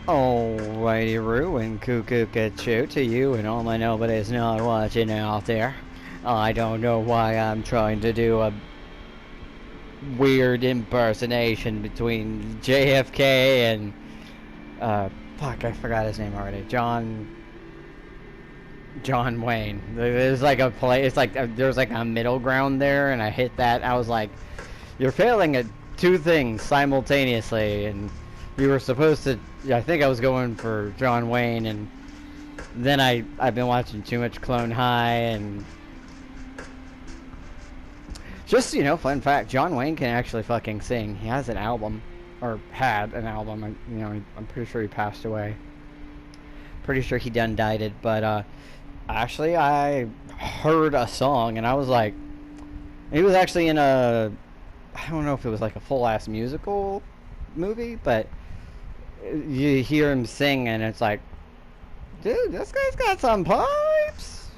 Alrighty, Roo, and cuckoo to you and all my nobodies not watching out there. I don't know why I'm trying to do a weird impersonation between JFK and fuck, I forgot his name already. John Wayne. There's like a play. It's like there's like a middle ground there, and I hit that. I was like, you're failing at two things simultaneously, and we were supposed to. I think I was going for John Wayne, and then I've been watching too much Clone High, and just fun fact: John Wayne can actually fucking sing. He has an album, or had an album. I'm pretty sure he passed away. Pretty sure he done died it, but actually I heard a song, and I was like, he was actually in a. I don't know if it was like a full-ass musical movie, but you hear him sing, and it's like, dude, this guy's got some pipes.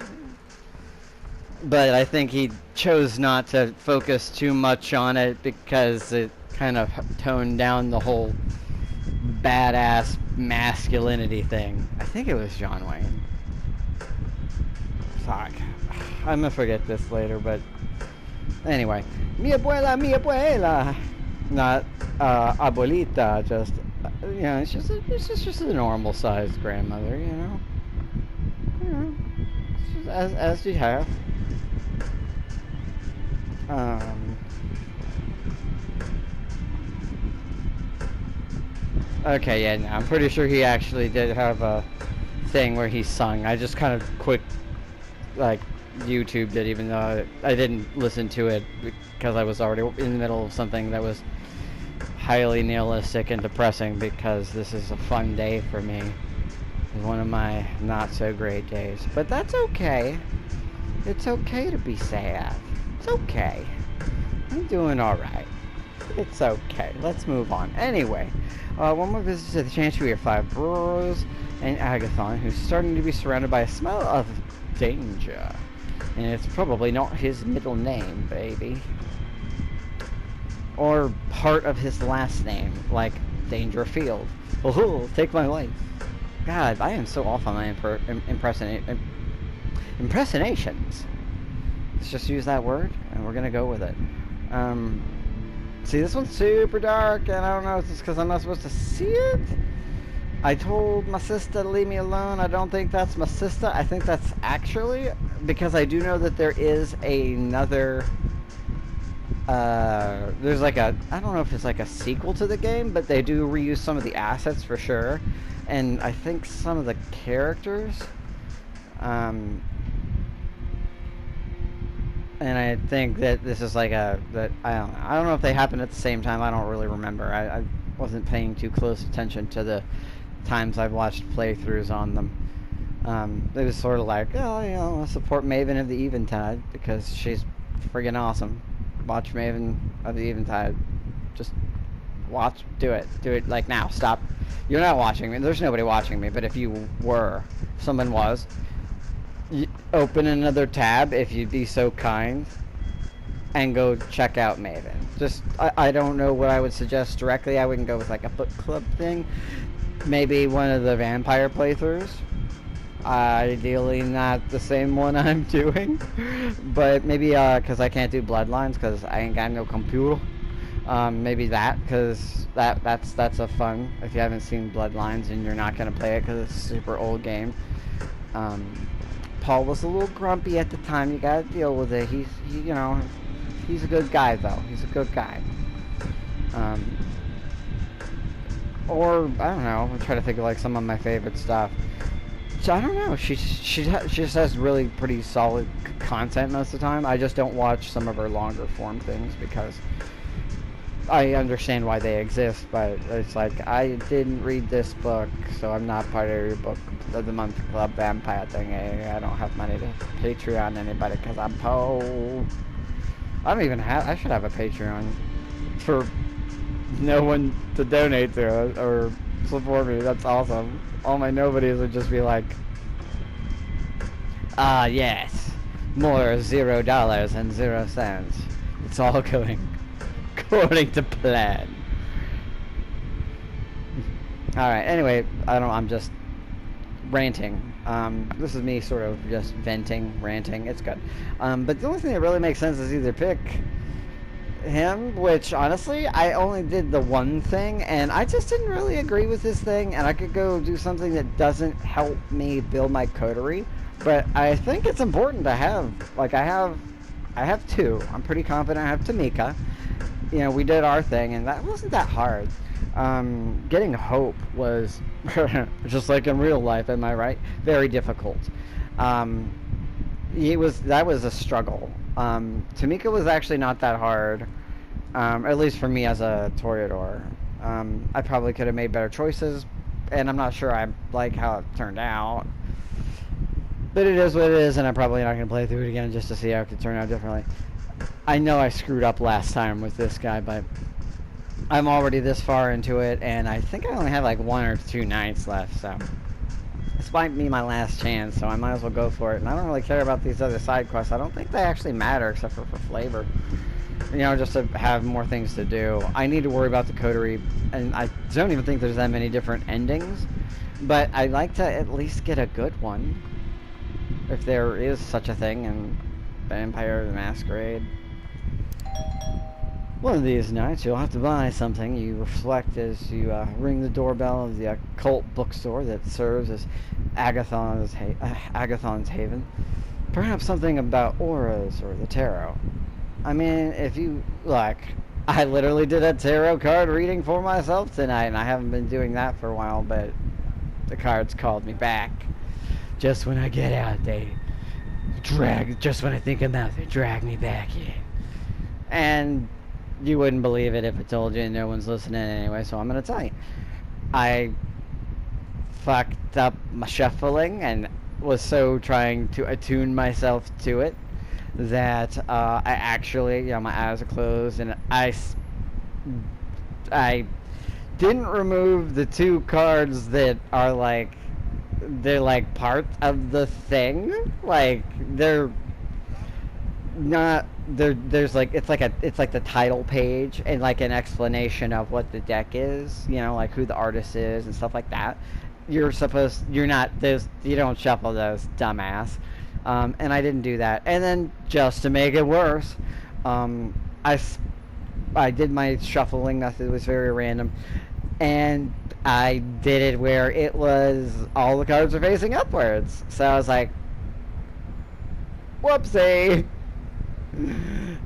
But I think he chose not to focus too much on it because it kind of toned down the whole badass masculinity thing. I think it was John Wayne. Fuck. I'm gonna forget this later, but anyway. Mi abuela. Not abuelita, just it's just a normal sized grandmother, just as you have. Okay, yeah, no, I'm pretty sure he actually did have a thing where he sung. I just kind of quick like YouTubed it, even though I didn't listen to it because I was already in the middle of something that was highly nihilistic and depressing, because this is a fun day for me. It's one of my not so great days, but that's okay. It's okay to be sad. It's okay. I'm doing alright. It's okay. Let's move on. Anyway, one more visit to the Chancery of Five Bros and Agathon, who's starting to be surrounded by a smell of danger. And it's probably not his middle name, baby. Or part of his last name, like Dangerfield. Oh, take my life. God, I am so off on my impressionations. Let's just use that word, and we're gonna go with it. See, this one's super dark, and I don't know if it's because I'm not supposed to see it. I told my sister to leave me alone. I don't think that's my sister. I think that's actually, because I do know that there is another, there's like a, I don't know if it's like a sequel to the game, but they do reuse some of the assets for sure. And I think some of the characters, and I think that this is like I don't know if they happen at the same time. I don't really remember. I wasn't paying too close attention to the times I've watched playthroughs on them. It was sort of like, oh, I'll support Maven of the Eventide because she's friggin' awesome. Watch Maven of the Eventide. Just watch, do it like now. Stop. You're not watching me. There's nobody watching me, but if you were, if someone was, open another tab if you'd be so kind and go check out Maven. Just, I don't know what I would suggest directly. I wouldn't go with like a book club thing. Maybe one of the vampire playthroughs. Ideally not the same one I'm doing, but maybe because I can't do Bloodlines because I ain't got no computer. Maybe that, because that's a fun, if you haven't seen Bloodlines and you're not gonna play it because it's a super old game. Paul was a little grumpy at the time. You gotta deal with it. He's a good guy though. He's a good guy. Or I don't know. I'm trying to think of like some of my favorite stuff. So I don't know. She just has really pretty solid content most of the time. I just don't watch some of her longer form things because I understand why they exist, but it's like, I didn't read this book, so I'm not part of your book of the month club vampire thing. I don't have money to Patreon anybody because I'm poor. I don't even have, I should have a Patreon for no one to donate to or support me. That's awesome. All my nobodies would just be like, ah, yes, more $0 and 0 cents. It's all going according to plan. Alright, anyway, I'm just ranting. This is me sort of just venting, ranting. It's good. But the only thing that really makes sense is either pick him, which honestly, I only did the one thing, and I just didn't really agree with this thing, and I could go do something that doesn't help me build my coterie, but I think it's important to have, like, I have two. I'm pretty confident I have Tamika. You know, we did our thing, and that wasn't that hard. Getting Hope was, just like in real life, am I right? Very difficult. Um, that was a struggle. Tamika was actually not that hard, at least for me as a Toreador. I probably could have made better choices, and I'm not sure I like how it turned out. But it is what it is, and I'm probably not going to play through it again just to see how it could turn out differently. I know I screwed up last time with this guy, but I'm already this far into it, and I think I only have like 1 or 2 nights left, so this might be my last chance, so I might as well go for it. And I don't really care about these other side quests. I don't think they actually matter except for flavor. You know, just to have more things to do. I need to worry about the coterie, and I don't even think there's that many different endings, but I'd like to at least get a good one, if there is such a thing in Vampire the Masquerade. One of these nights, you'll have to buy something. You reflect as you ring the doorbell of the occult bookstore that serves as Agathon's haven. Perhaps something about auras or the tarot. I mean, if you look, I literally did a tarot card reading for myself tonight, and I haven't been doing that for a while, but the cards called me back. Just when I get out, just when I think I'm out, they drag me back in. And you wouldn't believe it if I told you, and no one's listening anyway, so I'm going to tell you. I fucked up my shuffling and was so trying to attune myself to it that I actually, my eyes are closed, and I didn't remove the 2 cards that are they're like part of the thing. Like, they're not, there's like, it's like the title page and like an explanation of what the deck is, like who the artist is and stuff like that. You don't shuffle those, dumbass. And I didn't do that. And then, just to make it worse, I did my shuffling method. It was very random, and I did it where it was all the cards are facing upwards. So I was like, whoopsie.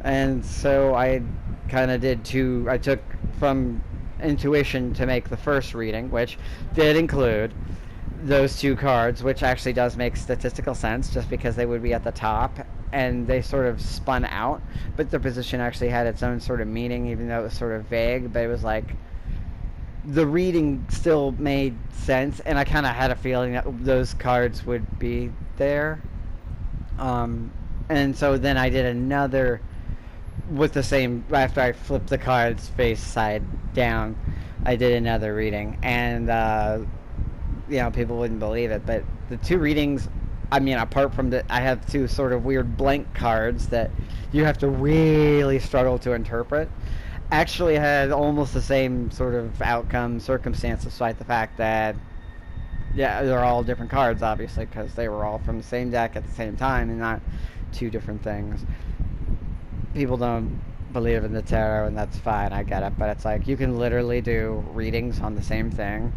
And so I kind of did 2. I took from intuition to make the first reading, which did include those 2 cards, which actually does make statistical sense just because they would be at the top and they sort of spun out, but their position actually had its own sort of meaning, even though it was sort of vague. But it was like the reading still made sense, and I kind of had a feeling that those cards would be there. And so then I did another with the same, after I flipped the cards face side down, I did another reading, and people wouldn't believe it, but the 2 readings, I mean, apart from I have 2 sort of weird blank cards that you have to really struggle to interpret, actually had almost the same sort of outcome, circumstance, despite the fact that, they're all different cards, obviously, because they were all from the same deck at the same time and not 2 different things. People don't believe in the tarot, and that's fine, I get it, but it's like, you can literally do readings on the same thing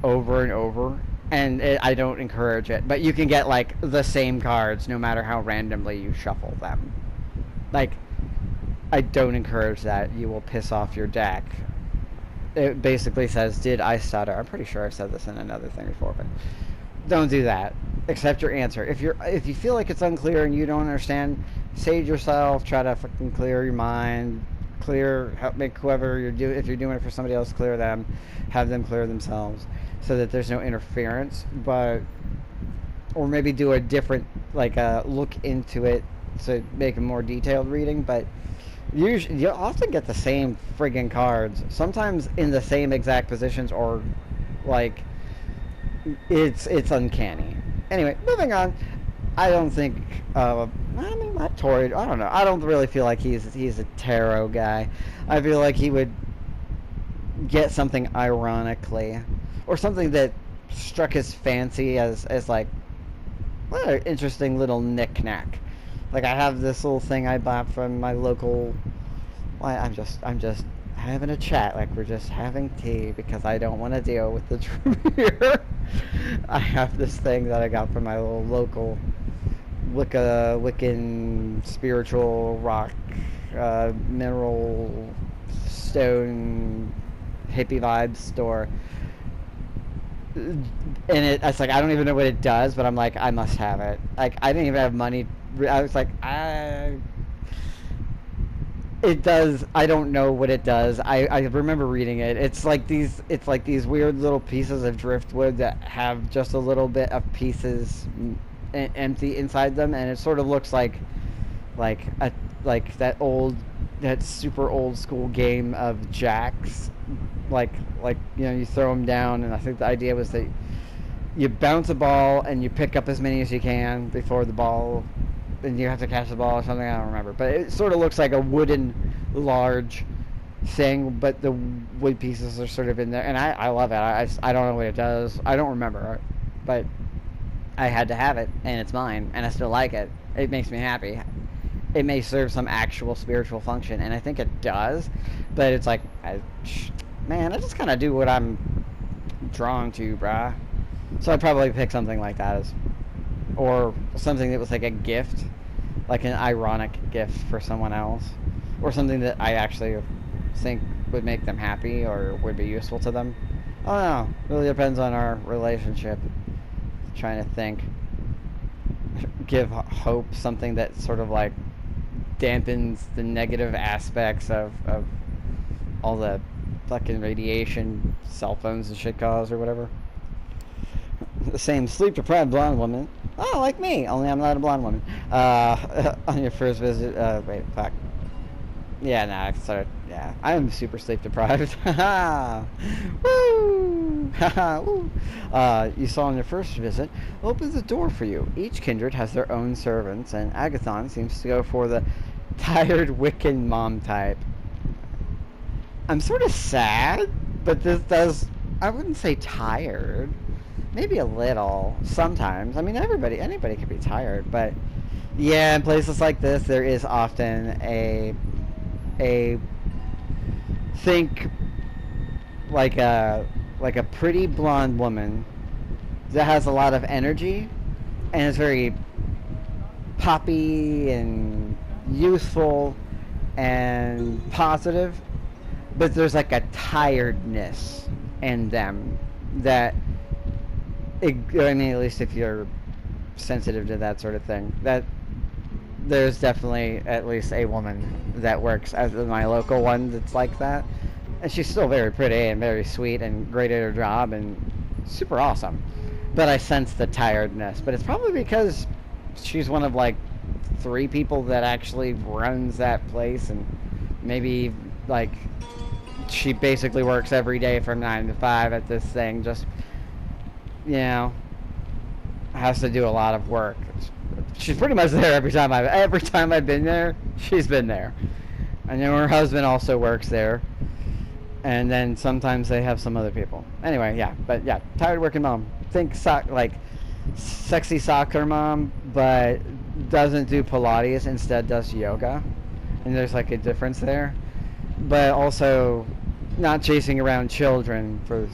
over and over, and I don't encourage it, but you can get like the same cards no matter how randomly you shuffle them. Like, I don't encourage that. You will piss off your deck. It basically says, did I stutter? I'm pretty sure I said this in another thing before, but don't do that. Accept your answer. If you feel like it's unclear and you don't understand, sage yourself, try to fucking clear your mind, make whoever if you're doing it for somebody else, clear them, have them clear themselves, so that there's no interference. Or maybe do a different, look into it to make a more detailed reading. But you'll often get the same friggin' cards, sometimes in the same exact positions, or it's uncanny. Anyway, moving on. I don't think, not Tory, I don't know. I don't really feel like he's a tarot guy. I feel like he would get something ironically. or something that struck his fancy as like, what an interesting little knick-knack. Like, I have this little thing I bought from my local. Well, I'm just having a chat, like we're just having tea because I don't want to deal with the truth here. I have this thing that I got from my little local Wiccan spiritual rock, mineral stone hippie vibes store. And it's like, I don't even know what it does, but I'm like, I must have it. Like, I didn't even have money. I was like, it does. I don't know what it does. I remember reading it. It's like these weird little pieces of driftwood that have just a little bit of pieces empty inside them, and it sort of looks like a like that super old school game of jacks. Like you throw them down, and I think the idea was that you bounce a ball and you pick up as many as you can before the ball, and you have to catch the ball or something. I don't remember, but it sort of looks like a wooden large thing, but the wood pieces are sort of in there, and I love it. I don't know what it does. I don't remember, but I had to have it, and it's mine, and I still like it. It makes me happy. It may serve some actual spiritual function, and I think it does, but it's like, man, I just kind of do what I'm drawn to, brah. So I'd probably pick something like that or something that was like a gift, like an ironic gift for someone else, or something that I actually think would make them happy or would be useful to them. I don't know. It really depends on our relationship. Trying to think. Give hope, something that sort of like dampens the negative aspects of all the fucking radiation cell phones and shit cause or whatever. The same sleep-deprived blonde woman. Oh, like me, only I'm not a blonde woman. On your first visit, wait, fuck. Yeah, nah, I started, yeah. I'm super sleep-deprived. Haha! Woo! Haha, woo! You saw on your first visit, opens the door for you. Each kindred has their own servants, and Agathon seems to go for the tired Wiccan mom type. I'm sort of sad, but this does, I wouldn't say tired. Maybe a little, sometimes. I mean, anybody can be tired, but yeah, in places like this, there is often a think like a pretty blonde woman that has a lot of energy and is very poppy and youthful and positive, but there's like a tiredness in them that I mean, at least if you're sensitive to that sort of thing, that there's definitely at least a woman that works as my local one that's like that, and she's still very pretty and very sweet and great at her job and super awesome, but I sense the tiredness. But it's probably because she's one of like 3 people that actually runs that place, and maybe like she basically works every day from 9 to 5 at this thing, just has to do a lot of work. She's pretty much there every time I've been there. She's been there. I know her husband also works there, and then sometimes they have some other people. Anyway, yeah, but yeah, tired working mom. Think like sexy soccer mom, but doesn't do Pilates, instead does yoga, and there's like a difference there. But also not chasing around children for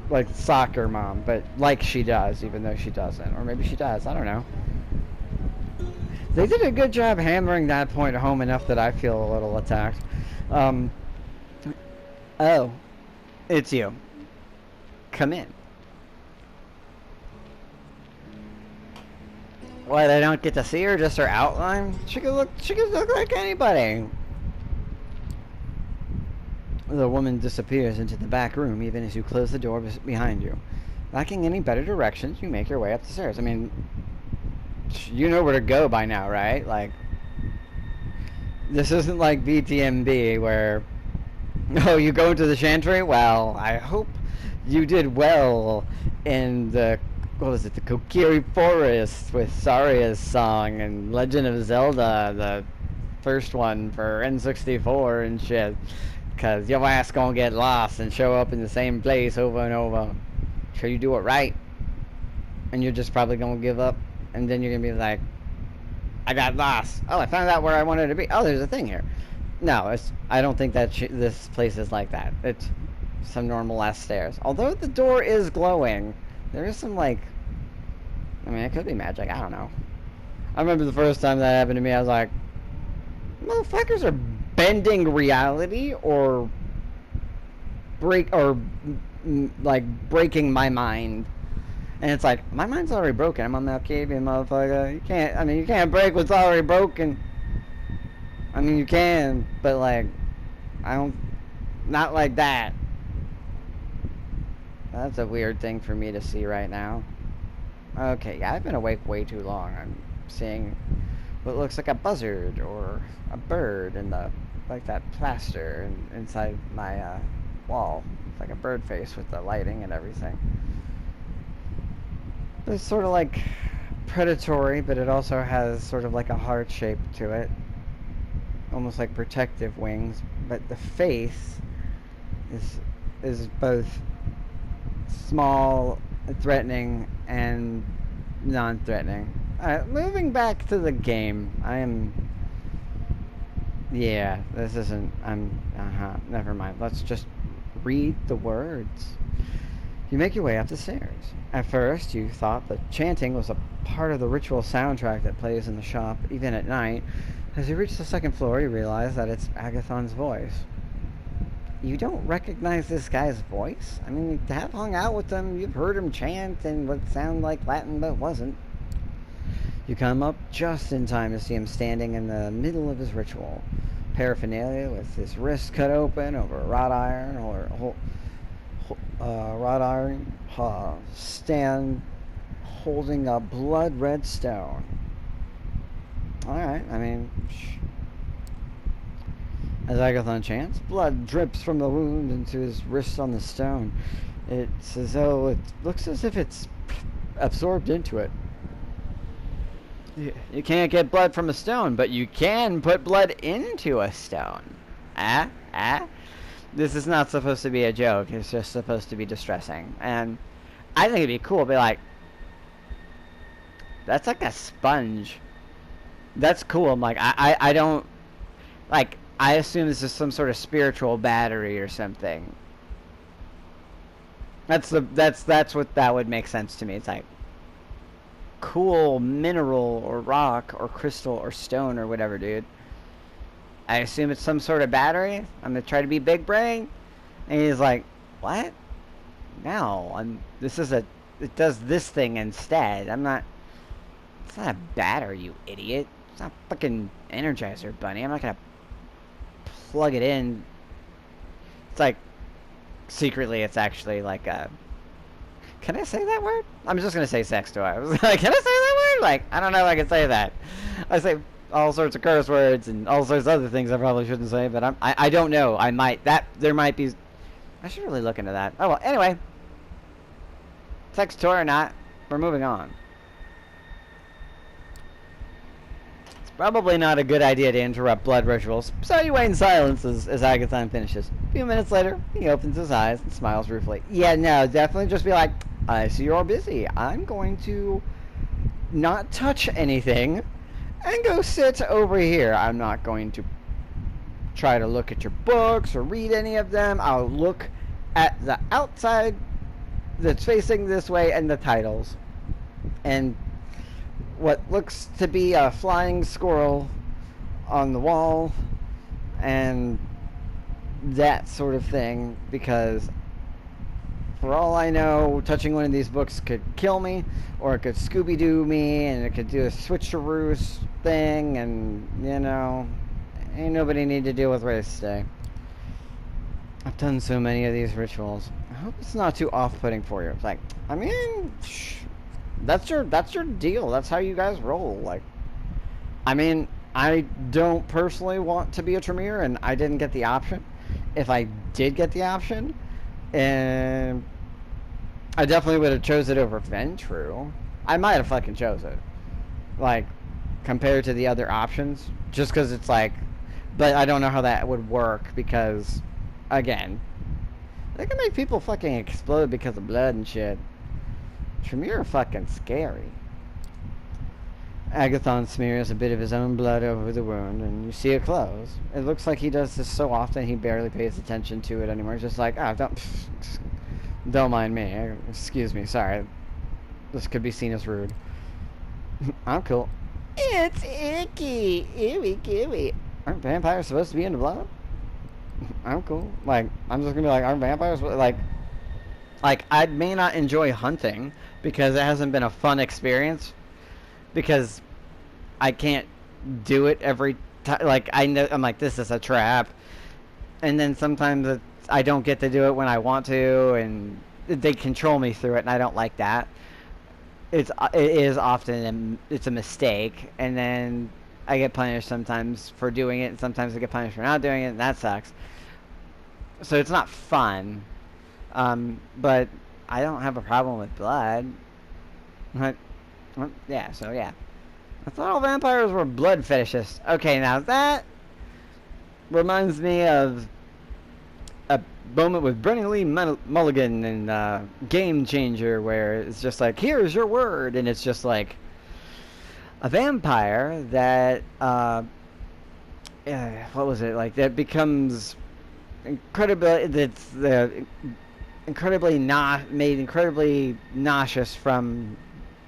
like soccer mom, but like she does, even though she doesn't, or maybe she does. I don't know. They did a good job hammering that point home enough that I feel a little attacked. Oh, it's you. Come in. What? I don't get to see her, just her outline. She could look like anybody. The woman disappears into the back room even as you close the door behind you. Lacking any better directions, you make your way up the stairs. I mean, you know where to go by now, right? Like, this isn't like VtM where, oh, you go into the chantry? Well, I hope you did well in the, what was it, the Coteries Forest with Saria's song and Legend of Zelda, the first one for N64 and shit. Because your ass gonna get lost and show up in the same place over and over. So you do it right, and you're just probably gonna give up, and then you're gonna be like, I got lost. Oh, I found out where I wanted to be. Oh, there's a thing here. No, I don't think that this place is like that. It's some normal ass stairs. Although the door is glowing, there is some like, I mean, it could be magic. I don't know. I remember the first time that happened to me, I was like, motherfuckers are bending reality or breaking my mind. And it's like, my mind's already broken. I'm a Malkavian motherfucker. You can't break what's already broken. I mean, you can, but like, not like that. That's a weird thing for me to see right now. Okay, yeah, I've been awake way too long. I'm seeing what looks like a buzzard or a bird in the, like that plaster inside my wall. It's like a bird face with the lighting and everything. It's sort of like predatory, but it also has sort of like a heart shape to it. Almost like protective wings, but the face is both small, threatening, and non-threatening. Alright, moving back to the game. This isn't, never mind. Let's just read the words. You make your way up the stairs. At first, you thought the chanting was a part of the ritual soundtrack that plays in the shop, even at night. As you reach the second floor, you realize that it's Agathon's voice. You don't recognize this guy's voice? I mean, you have hung out with him, you've heard him chant in what sounded like Latin but wasn't. You come up just in time to see him standing in the middle of his ritual. Paraphernalia with his wrist cut open over a wrought iron stand holding a blood red stone. Alright, I mean, as Agathon chants, blood drips from the wound into his wrist on the stone. It's as though it looks as if it's absorbed into it. You can't get blood from a stone, but you can put blood into a stone. This is not supposed to be a joke. It's just supposed to be distressing. And I think it'd be cool to be like, that's like a sponge. That's cool. I'm like, I don't, like, I assume this is some sort of spiritual battery or something. That's what that would make sense to me. It's like, cool mineral or rock or crystal or stone or whatever, dude. I assume it's some sort of battery. I'm gonna try to be big brain. And he's like, what? No, it does this thing instead. It's not a battery, you idiot. It's not a fucking Energizer bunny. I'm not gonna plug it in. It's like, secretly it's actually like a, can I say that word? I'm just gonna say sex toy. I was like, can I say that word? Like, I don't know if I can say that. I say all sorts of curse words and all sorts of other things I probably shouldn't say, but I don't know. There might be, I should really look into that. Oh well, anyway. Sex toy or not, we're moving on. It's probably not a good idea to interrupt blood rituals, so you wait in silence as Agathon finishes. A few minutes later, he opens his eyes and smiles ruefully. Yeah, no, definitely just be like, I see you're busy. I'm going to not touch anything and go sit over here. I'm not going to try to look at your books or read any of them. I'll look at the outside that's facing this way and the titles. And what looks to be a flying squirrel on the wall and that sort of thing, because for all I know, touching one of these books could kill me, or it could Scooby-Doo me, and it could do a switcheroo thing, and, you know, ain't nobody need to deal with race today. I've done so many of these rituals. I hope it's not too off-putting for you. It's like, I mean, that's your deal. That's how you guys roll. Like, I mean, I don't personally want to be a Tremere, and I didn't get the option. If I did get the option, and I definitely would have chose it over Ventru. I might have fucking chose it, like, compared to the other options, just because it's like, but I don't know how that would work, because Again. They can make people fucking explode because of blood and shit. Tremere are fucking scary. Agathon smears a bit of his own blood over the wound, and you see it close. It looks like he does this so often he barely pays attention to it anymore. He's just like, oh, don't mind me. Excuse me, sorry. This could be seen as rude. I'm cool. It's icky. Ewy gooey. Aren't vampires supposed to be into blood? I'm cool. Like, I'm just gonna be like, aren't vampires? Like, I may not enjoy hunting because it hasn't been a fun experience. Because I can't do it every time. Like, I know, I'm like, this is a trap. And then sometimes I don't get to do it when I want to, and they control me through it, and I don't like that. It is often it's a mistake, and then I get punished sometimes for doing it, and sometimes I get punished for not doing it, and that sucks. So it's not fun. But I don't have a problem with blood. Yeah, so yeah. I thought all vampires were blood fetishists. Okay, now that reminds me of a moment with Brennan Lee Mulligan in Game Changer, where it's just like, here's your word, and it's just like a vampire that what was it, like, that becomes incredibly made incredibly nauseous from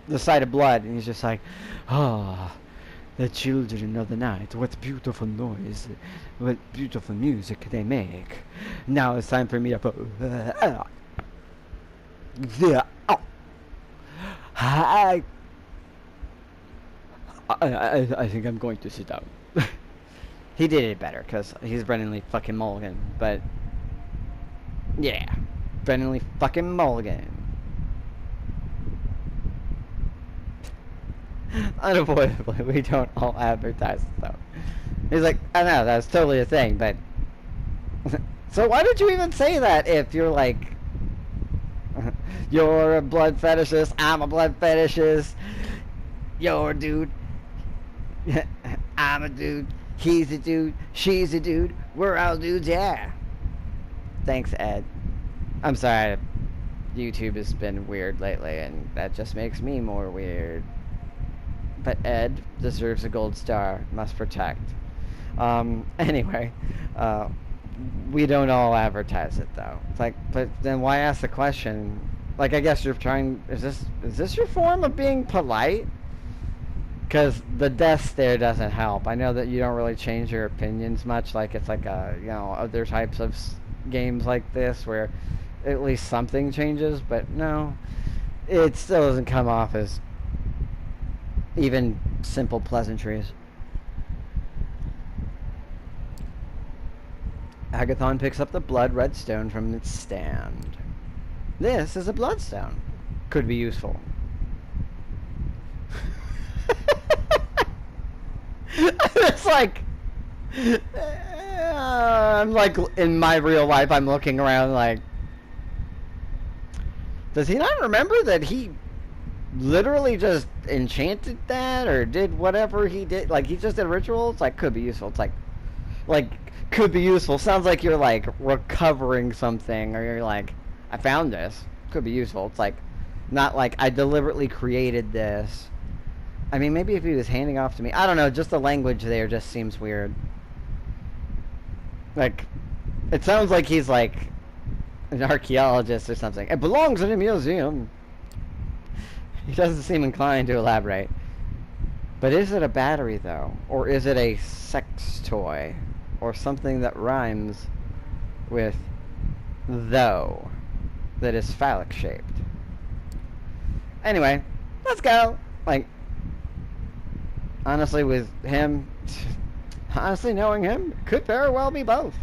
the sight of blood, and he's just like, oh, the children of the night, what beautiful noise, what beautiful music they make. Now it's time for me to I think I'm going to sit down. He did it better because he's Brennan Lee fucking Mulligan, but yeah, Brennan Lee fucking Mulligan. Unavoidably, we don't all advertise though. He's like, I know, that's totally a thing, but so why did you even say that if you're like, you're a blood fetishist, I'm a blood fetishist, you're a dude, I'm a dude, he's a dude, she's a dude, we're all dudes, yeah. Thanks, Ed. I'm sorry, YouTube has been weird lately, and that just makes me more weird. But Ed deserves a gold star. Must protect. Anyway, we don't all advertise it though. It's like, but then why ask the question? Like, I guess you're trying. Is this your form of being polite? Because the death stare doesn't help. I know that you don't really change your opinions much. Like, it's like other types of games like this where at least something changes. But no, it still doesn't come off as even simple pleasantries. Agathon picks up the blood red stone from its stand. This is a bloodstone. Could be useful. It's like, I'm like, in my real life, I'm looking around like, does he not remember that he literally just enchanted that or did whatever he did? Like, he just did a ritual? It's like, could be useful. It's like could be useful. Sounds like you're like recovering something, or you're like, I found this. Could be useful. It's like, not like I deliberately created this. I mean, maybe if he was handing off to me. I don't know, just the language there just seems weird. Like, it sounds like he's like an archaeologist or something. It belongs in a museum. He doesn't seem inclined to elaborate. But is it a battery, though? Or is it a sex toy? Or something that rhymes with though, that is phallic shaped? Anyway, let's go. Like, honestly, with him, honestly knowing him, could very well be both.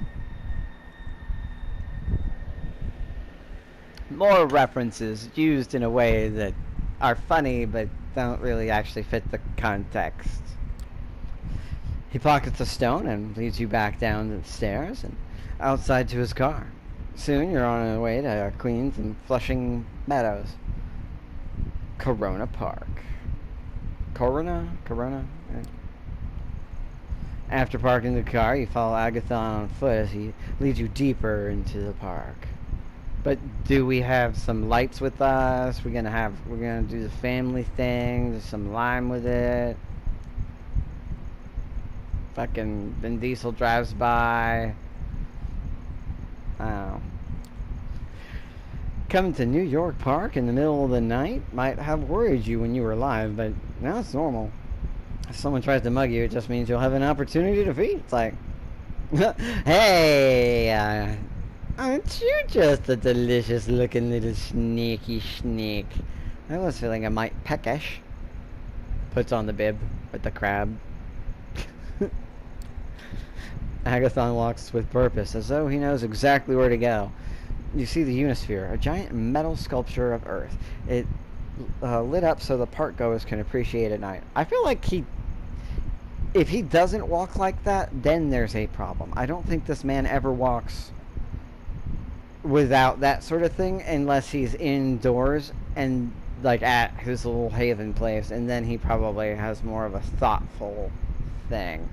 More references used in a way that are funny but don't really actually fit the context. He pockets the stone and leads you back down the stairs and outside to his car. Soon you're on your way to Queens and Flushing Meadows. Corona Park. Corona? After parking the car, you follow Agathon on foot as he leads you deeper into the park. But do we have some lights with us? We're gonna do the family thing. There's some lime with it. Fucking Vin Diesel drives by. I don't know. Coming to New York Park in the middle of the night might have worried you when you were alive, but now it's normal. If someone tries to mug you, it just means you'll have an opportunity to feed. It's like, hey, aren't you just a delicious looking little sneaky sneak? I was feeling a mite peckish. Puts on the bib with the crab. Agathon walks with purpose, as though he knows exactly where to go. You see the Unisphere, a giant metal sculpture of Earth. It lit up so the park goers can appreciate it at night. I feel like if he doesn't walk like that, then there's a problem. I don't think this man ever walks without that sort of thing unless he's indoors and like at his little haven place, and then he probably has more of a thoughtful thing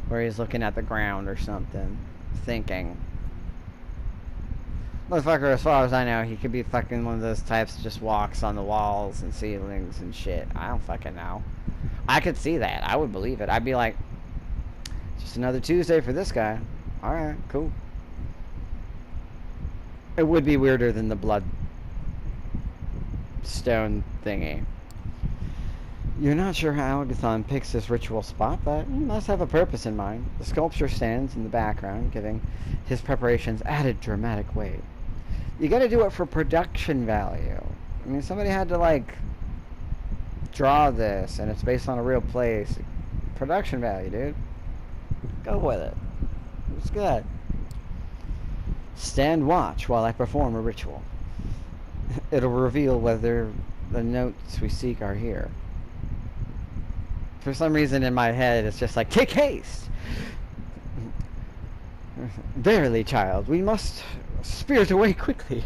where he's looking at the ground or something, thinking. Motherfucker, as far as I know, he could be fucking one of those types that just walks on the walls and ceilings and shit. I don't fucking know. I could see that. I would believe it. I'd be like, just another Tuesday for this guy. Alright, cool. It would be weirder than the blood stone thingy. You're not sure how Agathon picks this ritual spot, but he must have a purpose in mind. The sculpture stands in the background, giving his preparations added dramatic weight. You gotta do it for production value. I mean, somebody had to, like, draw this, and it's based on a real place. Production value, dude. Go with it. It's good. Stand watch while I perform a ritual. It'll reveal whether the notes we seek are here. For some reason in my head, it's just like, take haste! Verily, child, we must spirit away quickly.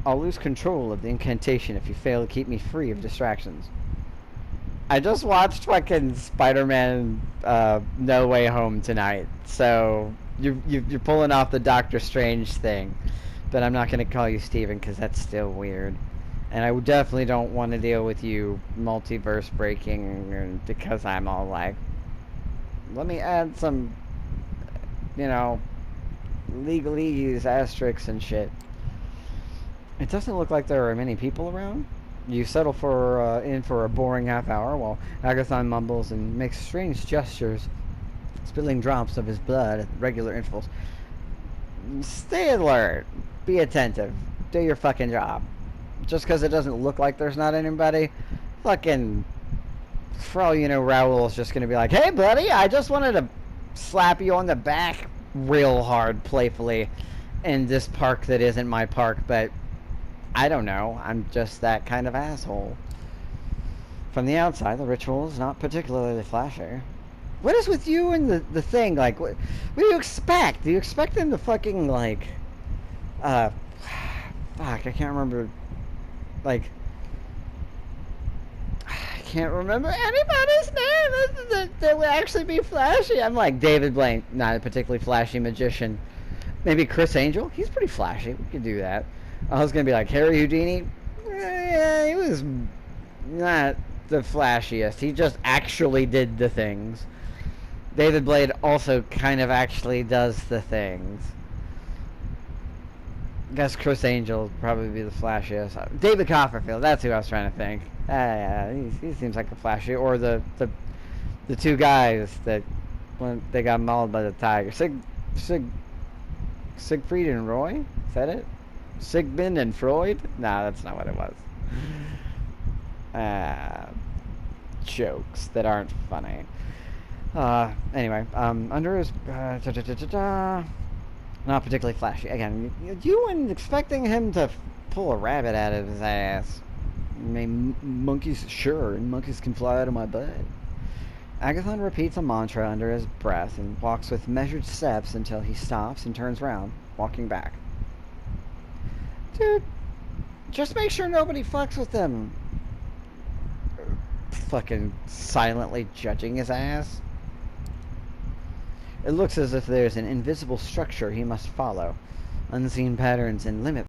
I'll lose control of the incantation if you fail to keep me free of distractions. I just watched fucking Spider-Man No Way Home tonight, so you're pulling off the Doctor Strange thing, but I'm not going to call you Steven because that's still weird. And I definitely don't want to deal with you multiverse breaking because I'm all like, let me add some, you know, legalese asterisks and shit. It doesn't look like there are many people around. You settle in for a boring half hour while Agathon mumbles and makes strange gestures, spilling drops of his blood at regular intervals. Stay alert. Be attentive. Do your fucking job. Just because it doesn't look like there's not anybody, fucking, for all you know, Raoul's just going to be like, hey, buddy, I just wanted to slap you on the back real hard, playfully, in this park that isn't my park, but I don't know. I'm just that kind of asshole. From the outside, the ritual is not particularly flashy. What is with you and the thing? Like, what do you expect? Do you expect them to fucking, like, fuck, I can't remember, like, I can't remember anybody's name that would actually be flashy. I'm like, David Blaine, not a particularly flashy magician. Maybe Chris Angel? He's pretty flashy. We could do that. I was going to be like, Harry Houdini? Yeah, he was not the flashiest. He just actually did the things. David Blade also kind of actually does the things. I guess Chris Angel would probably be the flashiest. David Copperfield, that's who I was trying to think. Yeah, he seems like a flashy. Or the two guys that when they got mauled by the tiger. Siegfried and Roy? Is that it? Sigmund and Freud? Nah, that's not what it was. Jokes that aren't funny. Anyway, under his not particularly flashy. Again, you weren't expecting him to pull a rabbit out of his ass. I mean, monkeys, sure, and monkeys can fly out of my butt. Agathon repeats a mantra under his breath and walks with measured steps until he stops and turns around, walking back. Dude, just make sure nobody fucks with them. fucking silently judging his ass. It looks as if there's an invisible structure he must follow. Unseen patterns and limit